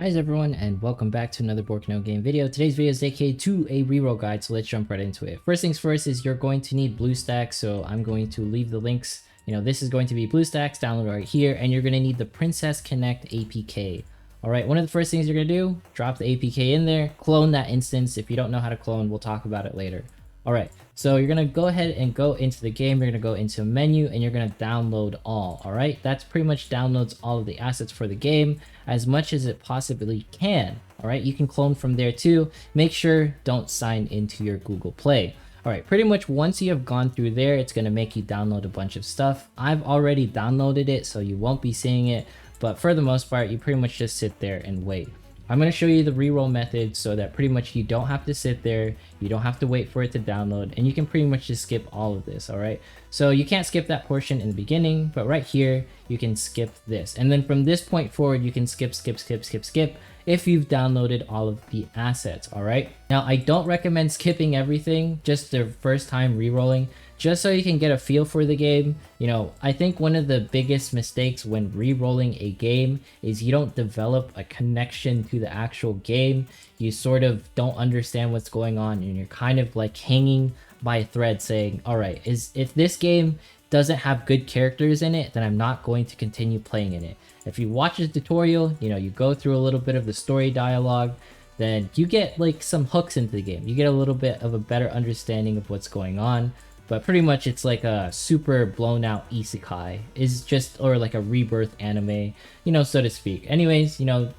Hi everyone, and welcome back to another Board No Game video. Today's video is dedicated to a reroll guide, so let's jump right into it. First things first is you're going to need BlueStacks, so I'm going to leave the links. This is going to be BlueStacks, download right here, and you're going to need the Princess Connect APK. Alright, one of the first things you're going to do, drop the APK in there, clone that instance. If you don't know how to clone, we'll talk about it later. Alright, so you're going to go ahead and go into the game, you're going to go into menu, and you're going to download all. Alright, that's pretty much downloads all of the assets for the game as much as it possibly can. Alright, you can clone from there too. Make sure don't sign into your Google Play. Alright, pretty much once you have gone through there, it's going to make you download a bunch of stuff. I've already downloaded it, so you won't be seeing it, but for the most part, you pretty much just sit there and wait. I'm going to show you the reroll method so that pretty much you don't have to sit there, you don't have to wait for it to download, and you can pretty much just skip all of this. Alright, so you can't skip that portion in the beginning, but right here you can skip this, and then from this point forward you can skip if you've downloaded all of the assets. Alright, now I don't recommend skipping everything just the first time rerolling, just so you can get a feel for the game. I think one of the biggest mistakes when re-rolling a game is you don't develop a connection to the actual game. You sort of don't understand what's going on, and you're kind of like hanging by a thread saying, alright, if this game doesn't have good characters in it, then I'm not going to continue playing in it. If you watch the tutorial, you go through a little bit of the story dialogue, then you get like some hooks into the game. You get a little bit of a better understanding of what's going on. But pretty much it's like a super blown out isekai, or like a rebirth anime, so to speak. Anyways,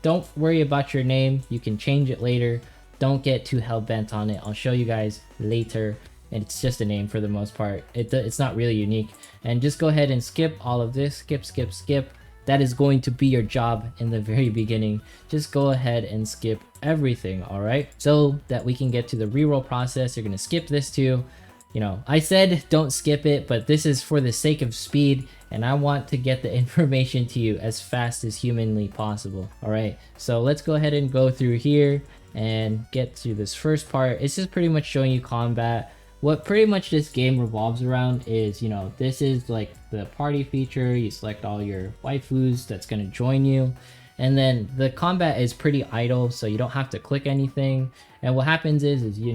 don't worry about your name. You can change it later. Don't get too hell-bent on it. I'll show you guys later. And it's just a name for the most part. It's not really unique. And just go ahead and skip all of this. Skip. That is going to be your job in the very beginning. Just go ahead and skip everything, alright? So that we can get to the reroll process. You're going to skip this too. I said don't skip it, but this is for the sake of speed, and I want to get the information to you as fast as humanly possible. Alright, so let's go ahead and go through here and get through this first part. It's just pretty much showing you combat. What pretty much this game revolves around is, this is like the party feature. You select all your waifus that's going to join you. And then the combat is pretty idle, so you don't have to click anything. And what happens is you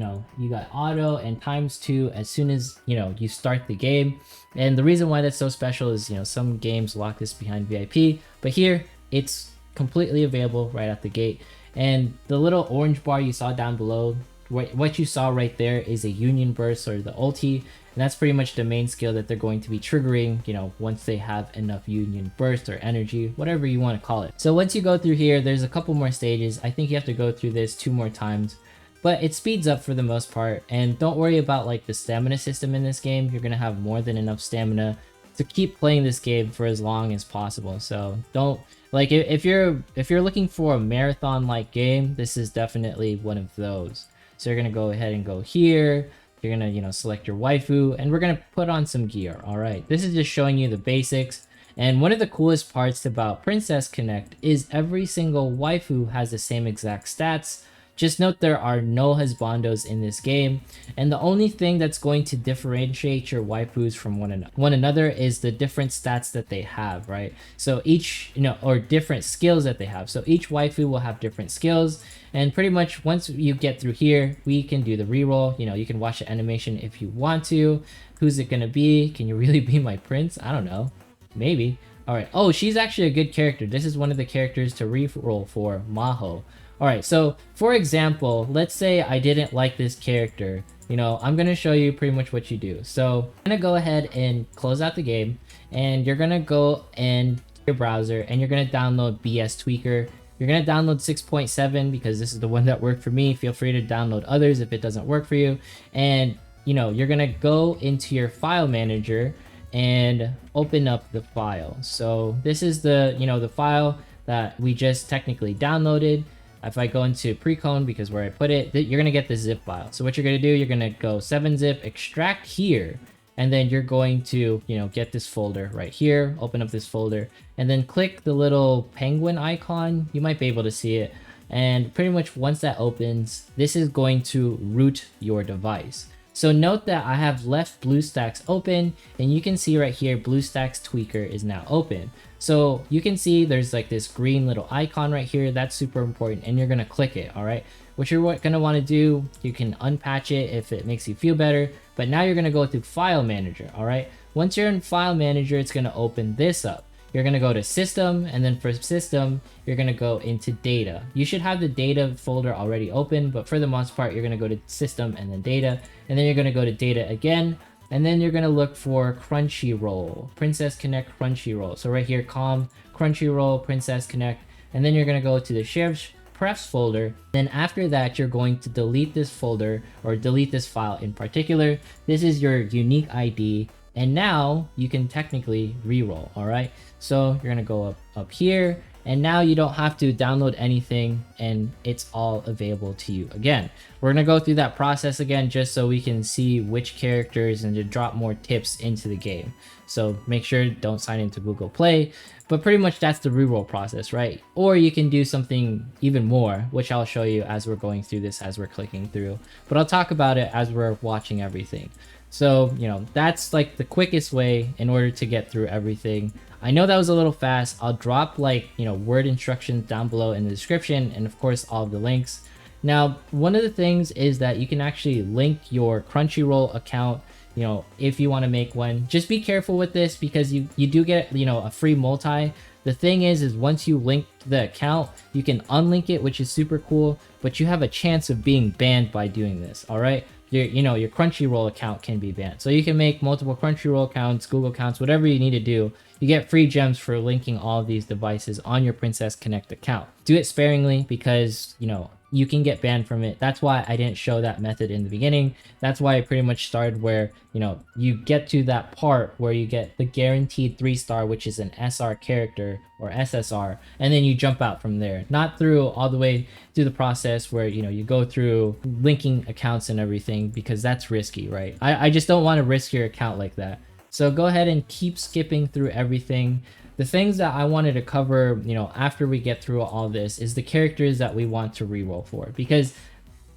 got auto and ×2 as soon as you start the game. And the reason why that's so special is some games lock this behind VIP, but here it's completely available right at the gate. And the little orange bar you saw down below, what you saw right there is a union burst, or the ulti, and that's pretty much the main skill that they're going to be triggering once they have enough union burst or energy, whatever you want to call it. So once you go through here, there's a couple more stages. I think you have to go through this 2 more times, but it speeds up for the most part. And don't worry about like the stamina system in this game. You're gonna have more than enough stamina to keep playing this game for as long as possible. So don't, like, if you're looking for a marathon like game, this is definitely one of those. So you're gonna go ahead and go here. You're gonna select your waifu, and we're gonna put on some gear. All right, this is just showing you the basics. And one of the coolest parts about Princess Connect is every single waifu has the same exact stats. Just note there are no husbandos in this game, and the only thing that's going to differentiate your waifus from one another is the different stats that they have, right? So each, or different skills that they have. So each waifu will have different skills, and pretty much once you get through here, we can do the reroll. You can watch the animation if you want to. Who's it gonna be? Can you really be my prince? I don't know. Maybe. Alright. Oh, she's actually a good character. This is one of the characters to reroll for, Maho. Alright, so for example, let's say I didn't like this character. I'm going to show you pretty much what you do. So I'm going to go ahead and close out the game, and you're going to go in your browser and you're going to download BSTweaker. You're going to download 6.7 because this is the one that worked for me. Feel free to download others if it doesn't work for you. And you're going to go into your file manager and open up the file. So this is the file that we just technically downloaded. If I go into precone, because where I put it, you're going to get the zip file. So what you're going to do, you're going to go 7-zip, extract here, and then you're going to, get this folder right here, open up this folder, and then click the little penguin icon. You might be able to see it. And pretty much once that opens, this is going to root your device. So note that I have left BlueStacks open, and you can see right here BlueStacksTweaker is now open. So you can see there's like this green little icon right here. That's super important, and you're gonna click it. All right, what you're gonna want to do, you can unpatch it if it makes you feel better, but now you're gonna go through File Manager. All right, once you're in File Manager, it's gonna open this up. You're gonna go to System, and then for System, you're gonna go into Data. You should have the Data folder already open, but for the most part, you're gonna go to System and then Data, and then you're gonna go to Data again, and then you're gonna look for Crunchyroll, Princess Connect Crunchyroll. So right here, com, Crunchyroll, Princess Connect, and then you're gonna go to the Shared Prefs folder. Then after that, you're going to delete this folder or delete this file in particular. This is your unique ID. And now you can technically reroll, all right? So you're gonna go up here, and now you don't have to download anything, and it's all available to you again. We're gonna go through that process again just so we can see which characters and to drop more tips into the game. So make sure don't sign into Google Play, but pretty much that's the reroll process, right? Or you can do something even more, which I'll show you as we're going through this, as we're clicking through, but I'll talk about it as we're watching everything. So, you know, that's like the quickest way in order to get through everything. I know that was a little fast. I'll drop like, you know, word instructions down below in the description, and of course all of the links. Now, one of the things is that you can actually link your Crunchyroll account, you know, if you want to make one. Just be careful with this because you do get, you know, a free multi. The thing is once you link the account, you can unlink it, which is super cool, but you have a chance of being banned by doing this, all right? Your Crunchyroll account can be banned. So you can make multiple Crunchyroll accounts, Google accounts, whatever you need to do. You get free gems for linking all of these devices on your Princess Connect account. Do it sparingly because, you know, you can get banned from it. That's why I didn't show that method in the beginning. That's why I pretty much started where, you know, you get to that part where you get the guaranteed 3-star, which is an SR character or SSR, and then you jump out from there. Not through all the way through the process where, you know, you go through linking accounts and everything, because that's risky, right? I just don't want to risk your account like that. So go ahead and keep skipping through everything. The things that I wanted to cover, you know, after we get through all this is the characters that we want to reroll for. Because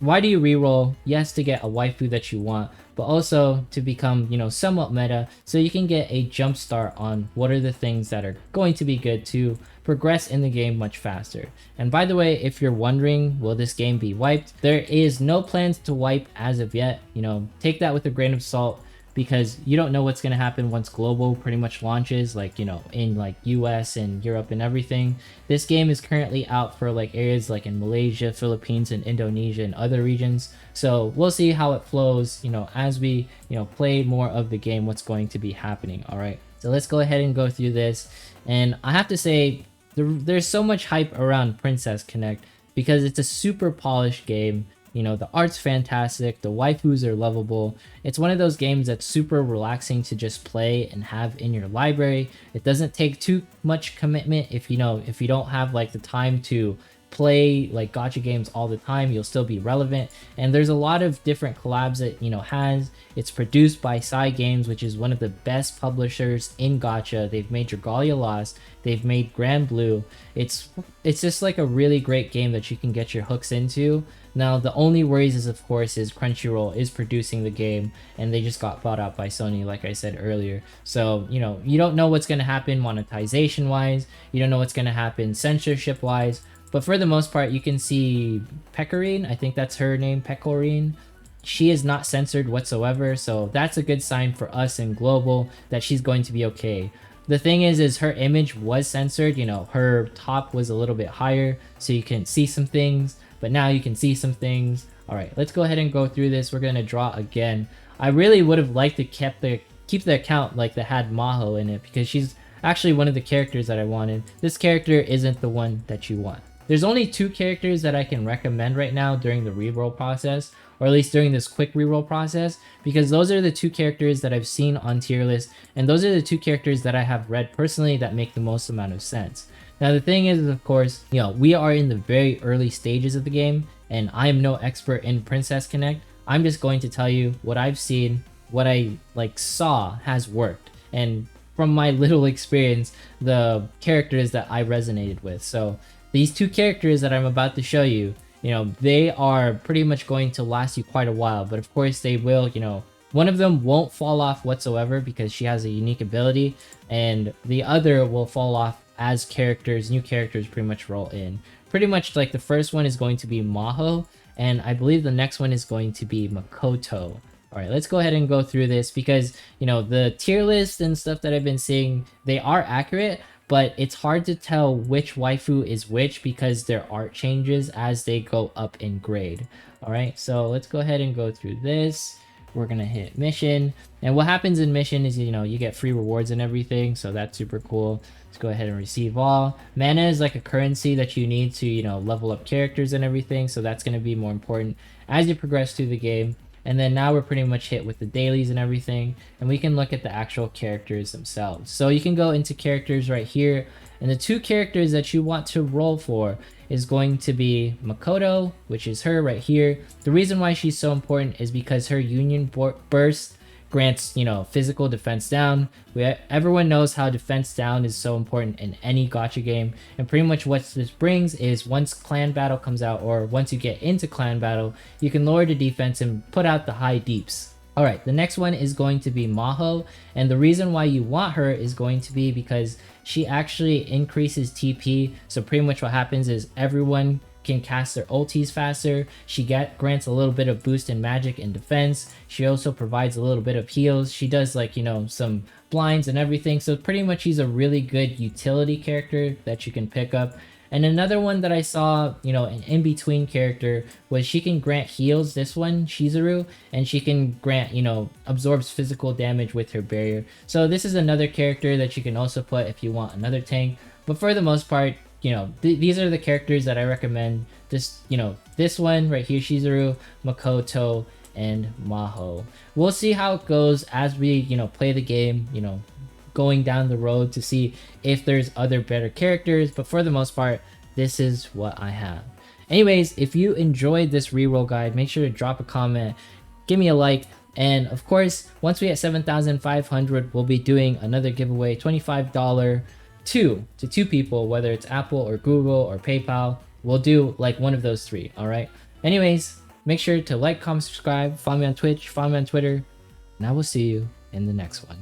why do you reroll? Yes, to get a waifu that you want, but also to become, you know, somewhat meta, so you can get a jump start on what are the things that are going to be good to progress in the game much faster. And by the way, if you're wondering, will this game be wiped? There is no plans to wipe as of yet. You know, take that with a grain of salt, because you don't know what's going to happen once global pretty much launches, like, you know, in like US and Europe and everything. This game is currently out for like areas like in Malaysia, Philippines, and Indonesia and other regions. So we'll see how it flows, you know, as we, you know, play more of the game, what's going to be happening. All right, so let's go ahead and go through this. And I have to say, there's so much hype around Princess Connect because it's a super polished game. You know, the art's fantastic, the waifus are lovable. It's one of those games that's super relaxing to just play and have in your library. It doesn't take too much commitment. If you don't have like the time to play like gacha games all the time, you'll still be relevant. And there's a lot of different collabs that, you know, has. It's produced by Psy Games, which is one of the best publishers in gacha. They've made Dragalia Lost, they've made Grand Blue. It's just like a really great game that you can get your hooks into. Now, the only worries is, of course, is Crunchyroll is producing the game, and they just got bought out by Sony, like I said earlier. So, you know, you don't know what's going to happen monetization-wise. You don't know what's going to happen censorship-wise. But for the most part, you can see Pecorine, I think that's her name, Pecorine. She is not censored whatsoever, so that's a good sign for us in global that she's going to be okay. The thing is her image was censored. You know, her top was a little bit higher, so you can see some things. But now you can see some things. All right, let's go ahead and go through this. We're gonna draw again. I really would have liked to keep the account like that had Maho in it, because she's actually one of the characters that I wanted. This character isn't the one that you want. There's only 2 characters that I can recommend right now during the reroll process, or at least during this quick reroll process, because those are the 2 characters that I've seen on tier list, and those are the 2 characters that I have read personally that make the most amount of sense. Now, the thing is, of course, you know, we are in the very early stages of the game, and I am no expert in Princess Connect. I'm just going to tell you what I've seen, what I saw has worked, and from my little experience, the characters that I resonated with. So these 2 characters that I'm about to show you, you know, they are pretty much going to last you quite a while. But of course they will, you know, one of them won't fall off whatsoever because she has a unique ability, and the other will fall off as new characters pretty much roll in. Pretty much like the first one is going to be Maho, and I believe the next one is going to be Makoto. All right, let's go ahead and go through this because, you know, the tier list and stuff that I've been seeing, they are accurate, but it's hard to tell which waifu is which because their art changes as they go up in grade. All right, so let's go ahead and go through this. We're gonna hit mission, and what happens in mission is, you know, you get free rewards and everything, so that's super cool. Let's go ahead and receive all. Mana is like a currency that you need to, you know, level up characters and everything, so that's gonna be more important as you progress through the game. And then now we're pretty much hit with the dailies and everything, and we can look at the actual characters themselves. So you can go into characters right here, and the two characters that you want to roll for is going to be Makoto, which is her right here. The reason why she's so important is because her Union Burst grants, you know, physical defense down. Everyone knows how defense down is so important in any gacha game, and pretty much what this brings is once clan battle comes out, or once you get into clan battle, you can lower the defense and put out the high deeps. All right, the next one is going to be Maho, and the reason why you want her is going to be because she actually increases TP. So pretty much what happens is everyone can cast their ultis faster. She grants a little bit of boost in magic and defense. She also provides a little bit of heals. She does, like, you know, some blinds and everything. So pretty much she's a really good utility character that you can pick up. And another one that I saw, you know, an in-between character was she can grant heals, this one, Shizuru, and she can grant, you know, absorbs physical damage with her barrier. So this is another character that you can also put if you want another tank. But for the most part, you know, these are the characters that I recommend. This, you know, this one right here, Shizuru, Makoto, and Maho. We'll see how it goes as we, you know, play the game, you know, going down the road to see if there's other better characters, but for the most part, this is what I have. Anyways, if you enjoyed this reroll guide, make sure to drop a comment, give me a like, and of course, once we hit 7,500, we'll be doing another giveaway, $25 to two people, whether it's Apple or Google or PayPal. We'll do like one of those three. All right. Anyways, make sure to like, comment, subscribe, follow me on Twitch, follow me on Twitter, and I will see you in the next one.